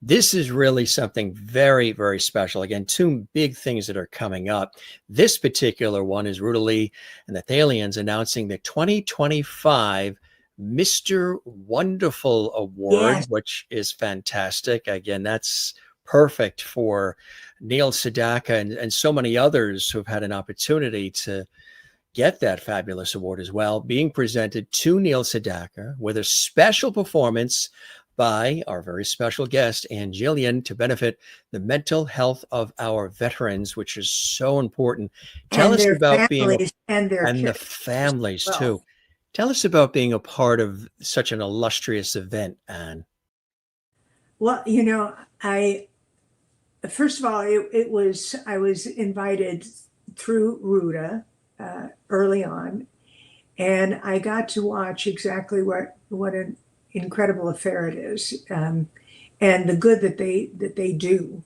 This is really something very, very special. Again, two big things that are coming up. This particular one is Rudalee and the Thalians announcing the 2025 Mr. Wonderful Award,
Yes.
which is fantastic. Again, that's perfect for Neil Sedaka and so many others who've had an opportunity to get that fabulous award as well, being presented to Neil Sedaka with a special performance by our very special guest, Ann Jillian, to benefit the mental health of our veterans, which is so important. Tell us about being
and
the families too. Tell us about being a part of such an illustrious event, Ann.
Well, first of all, I was invited through Ruda early on, and I got to watch exactly what an incredible affair it is, and the good that they do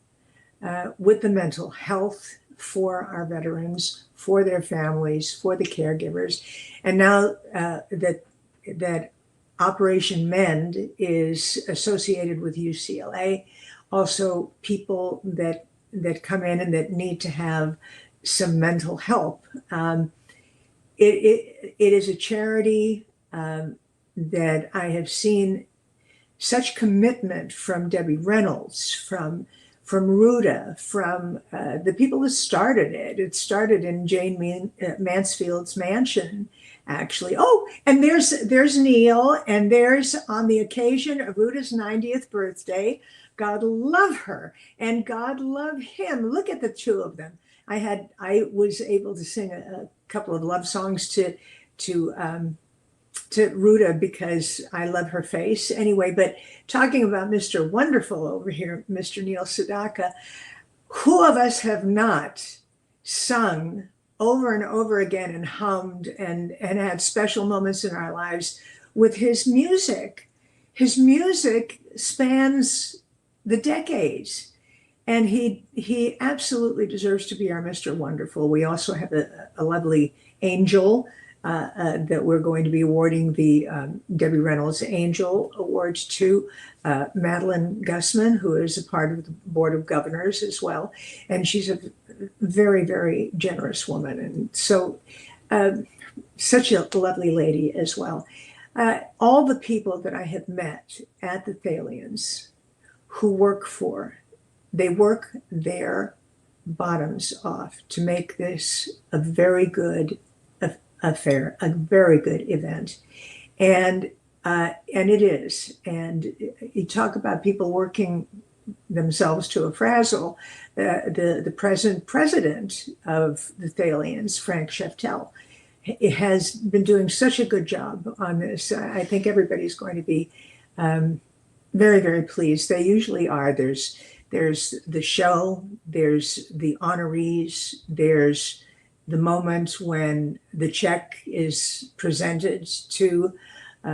with the mental health for our veterans, for their families, for the caregivers, and now that Operation Mend is associated with UCLA. Also, people that come in and that need to have some mental help. It is a charity that I have seen such commitment from Debbie Reynolds, from Ruda, from the people that started it. It started in Jane Mansfield's mansion, actually. Oh, and there's Neil, and there's on the occasion of Ruda's 90th birthday. God love her and God love him. Look at the two of them. I was able to sing a couple of love songs to Ruda because I love her face. Anyway, but talking about Mr. Wonderful over here, Mr. Neil Sedaka, who of us have not sung over and over again and hummed and had special moments in our lives with his music? His music spans the decades, and he absolutely deserves to be our Mr. Wonderful. We also have a lovely angel that we're going to be awarding the Debbie Reynolds Angel Awards to, Madeline Gussman, who is a part of the Board of Governors as well. And she's a very, very generous woman. And so such a lovely lady as well. All the people that I have met at the Thalians who work their bottoms off to make this a very good affair, a very good event, and it is. And you talk about people working themselves to a frazzle. The present president of the Thalians, Frank Sheftel, has been doing such a good job on this. I think everybody's going to be very, very pleased. They usually are. There's the show, there's the honorees, there's the moment when the check is presented to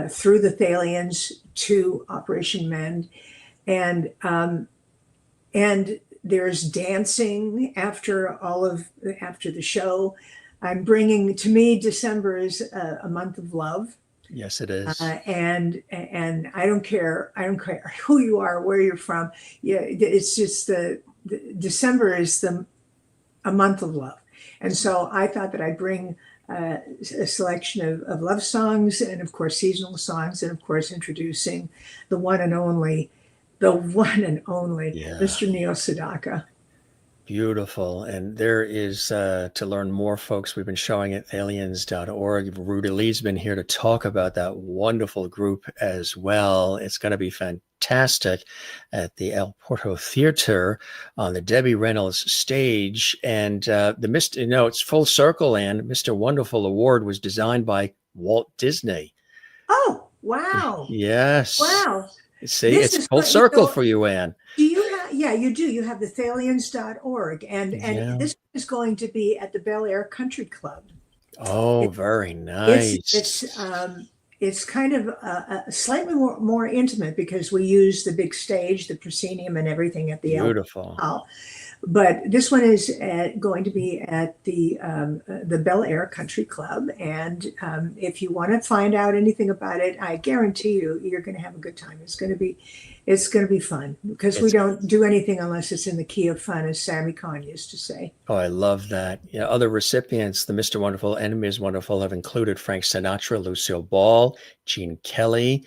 through the Thalians to Operation Mend, and there's dancing after the show. I'm bringing, to me, December is a month of love.
Yes, it is.
And I don't care who you are, where you're from. Yeah, it's just December is a month of love. And so I thought that I'd bring a selection of love songs and, of course, seasonal songs, and, of course, introducing the one and only
Yeah.
Mr. Neil Sedaka.
Beautiful. And there is, to learn more, folks, we've been showing at Thalians.org. Rudy Lee's been here to talk about that wonderful group as well. It's going to be fantastic at the El Porto Theater on the Debbie Reynolds stage. And it's full circle, and Mr. Wonderful Award was designed by Walt Disney.
Oh, wow.
Yes.
Wow.
See, it's full circle for you, Ann.
Do you have, yeah, you do. You have the Thalians.org, and this is going to be at the Bel Air Country Club.
Oh, very nice.
It's kind of slightly more intimate because we use the big stage, the proscenium, and everything at the
beautiful.
But this one is going to be at the Bel Air Country Club, and if you want to find out anything about it, I guarantee you're going to have a good time. It's going to be fun because we don't do anything unless it's in the key of fun, as Sammy Kahn used to say.
Oh, I love that. Other recipients, the Mr. Wonderful and Ms. Wonderful, have included Frank Sinatra, Lucille Ball, Gene Kelly,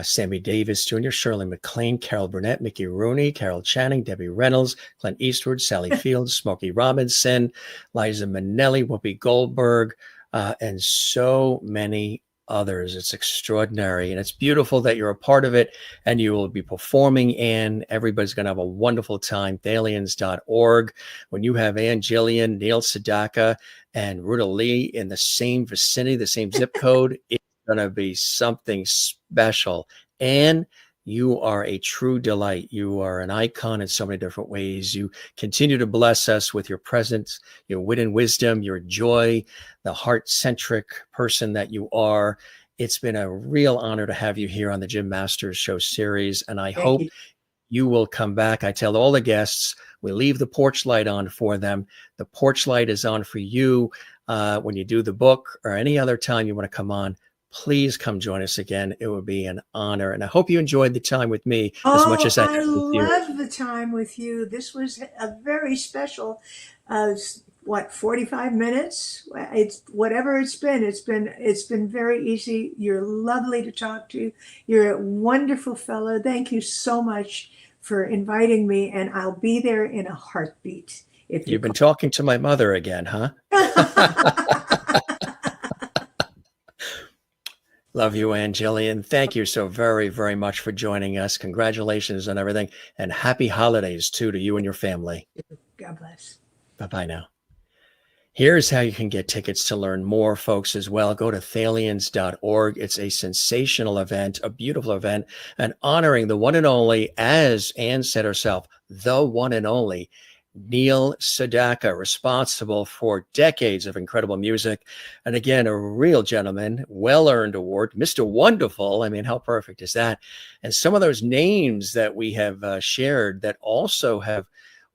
Sammy Davis Jr., Shirley MacLaine, Carol Burnett, Mickey Rooney, Carol Channing, Debbie Reynolds, Clint Eastwood, Sally Fields, Smokey Robinson, Liza Minnelli, Whoopi Goldberg, and so many others. It's extraordinary, and it's beautiful that you're a part of it, and you will be performing, and everybody's going to have a wonderful time. Thalians.org. When you have Ann Jillian, Neil Sedaka, and Ruta Lee in the same vicinity, the same zip code, it's going to be something special. And you are a true delight. You are an icon in so many different ways. You continue to bless us with your presence, your wit and wisdom, your joy, the heart-centric person that you are. It's been a real honor to have you here on the Jim Masters Show series, and I hope you will come back. I tell all the guests, we leave the porch light on for them. The porch light is on for you when you do the book or any other time you want to come on. Please come join us again. It would be an honor. And I hope you enjoyed the time with me as much as I did with you.
I love the time with you. This was a very special, 45 minutes? It's whatever it's been very easy. You're lovely to talk to. You're a wonderful fellow. Thank you so much for inviting me. And I'll be there in a heartbeat.
You've been talking to my mother again, huh? Love you, Ann Jillian. Thank you so very, very much for joining us. Congratulations on everything. And happy holidays, too, to you and your family.
God bless.
Bye-bye now. Here's how you can get tickets to learn more, folks, as well. Go to Thalians.org. It's a sensational event, a beautiful event, and honoring the one and only, as Ann said herself, the one and only Neil Sedaka, responsible for decades of incredible music. And again, a real gentleman, well-earned award, Mr. Wonderful. I mean, how perfect is that? And some of those names that we have shared that also have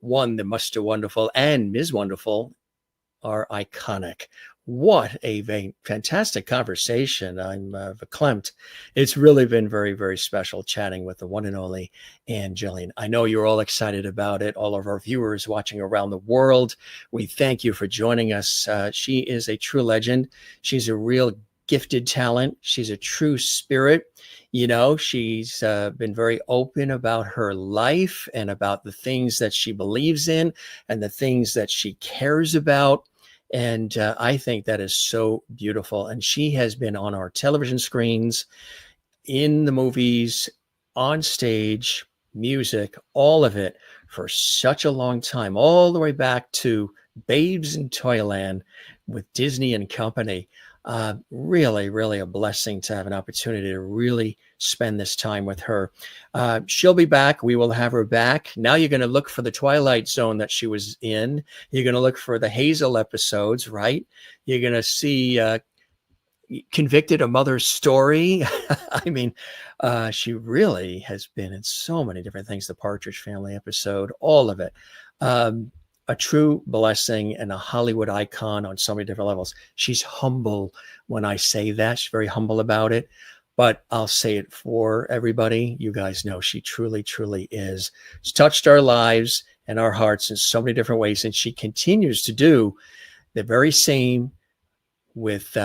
won the Mr. Wonderful and Ms. Wonderful are iconic. What a fantastic conversation. I'm verklempt. It's really been very, very special chatting with the one and only Ann Jillian. I know you're all excited about it. All of our viewers watching around the world, we thank you for joining us. She is a true legend. She's a real gifted talent. She's a true spirit. She's been very open about her life and about the things that she believes in and the things that she cares about. And I think that is so beautiful. And she has been on our television screens, in the movies, on stage, music, all of it for such a long time, all the way back to Babes in Toyland with Disney and Company. Really, really a blessing to have an opportunity to really spend this time with her. She'll be back. We will have her back. Now you're going to look for the Twilight Zone that she was in. You're going to look for the Hazel episodes, right? You're going to see Convicted, a Mother's Story. I mean, she really has been in so many different things. The Partridge Family episode, all of it. A true blessing and a Hollywood icon on so many different levels. She's humble when I say that. She's very humble about it, but I'll say it for everybody. You guys know she truly, truly is. She's touched our lives and our hearts in so many different ways, and she continues to do the very same with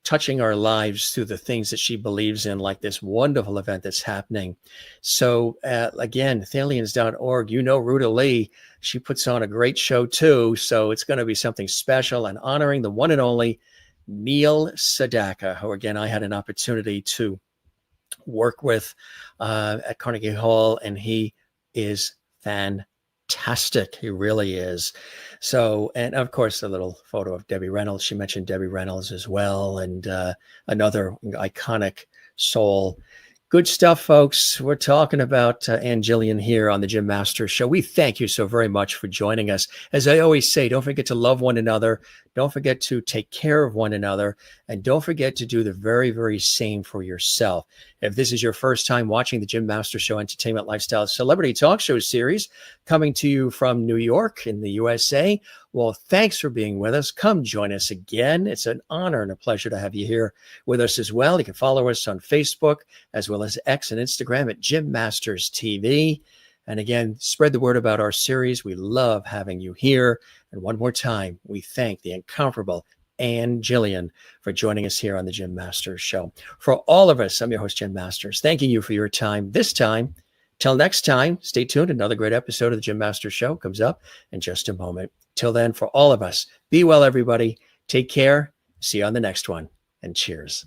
touching our lives through the things that she believes in, like this wonderful event that's happening. So again, Thalians.org, Ruta Lee, she puts on a great show too. So it's going to be something special and honoring the one and only Neil Sedaka, who again, I had an opportunity to work with at Carnegie Hall, and he is fantastic. He really is. So, and of course, a little photo of Debbie Reynolds. She mentioned Debbie Reynolds as well, and another iconic soul. Good stuff, folks. We're talking about Ann Jillian here on the Jim Masters Show. We thank you so very much for joining us. As I always say, don't forget to love one another. Don't forget to take care of one another. And don't forget to do the very, very same for yourself. If this is your first time watching the Jim Masters Show Entertainment Lifestyle Celebrity Talk Show series coming to you from New York in the USA, well, thanks for being with us. Come join us again. It's an honor and a pleasure to have you here with us as well. You can follow us on Facebook as well as X and Instagram at Jim Masters TV. And again, spread the word about our series. We love having you here. And one more time, we thank the incomparable Ann Jillian for joining us here on the Jim Masters Show. For all of us, I'm your host, Jim Masters, thanking you for your time this time. Till next time, stay tuned. Another great episode of the Jim Masters Show comes up in just a moment. Till then, for all of us, be well, everybody. Take care. See you on the next one. And cheers.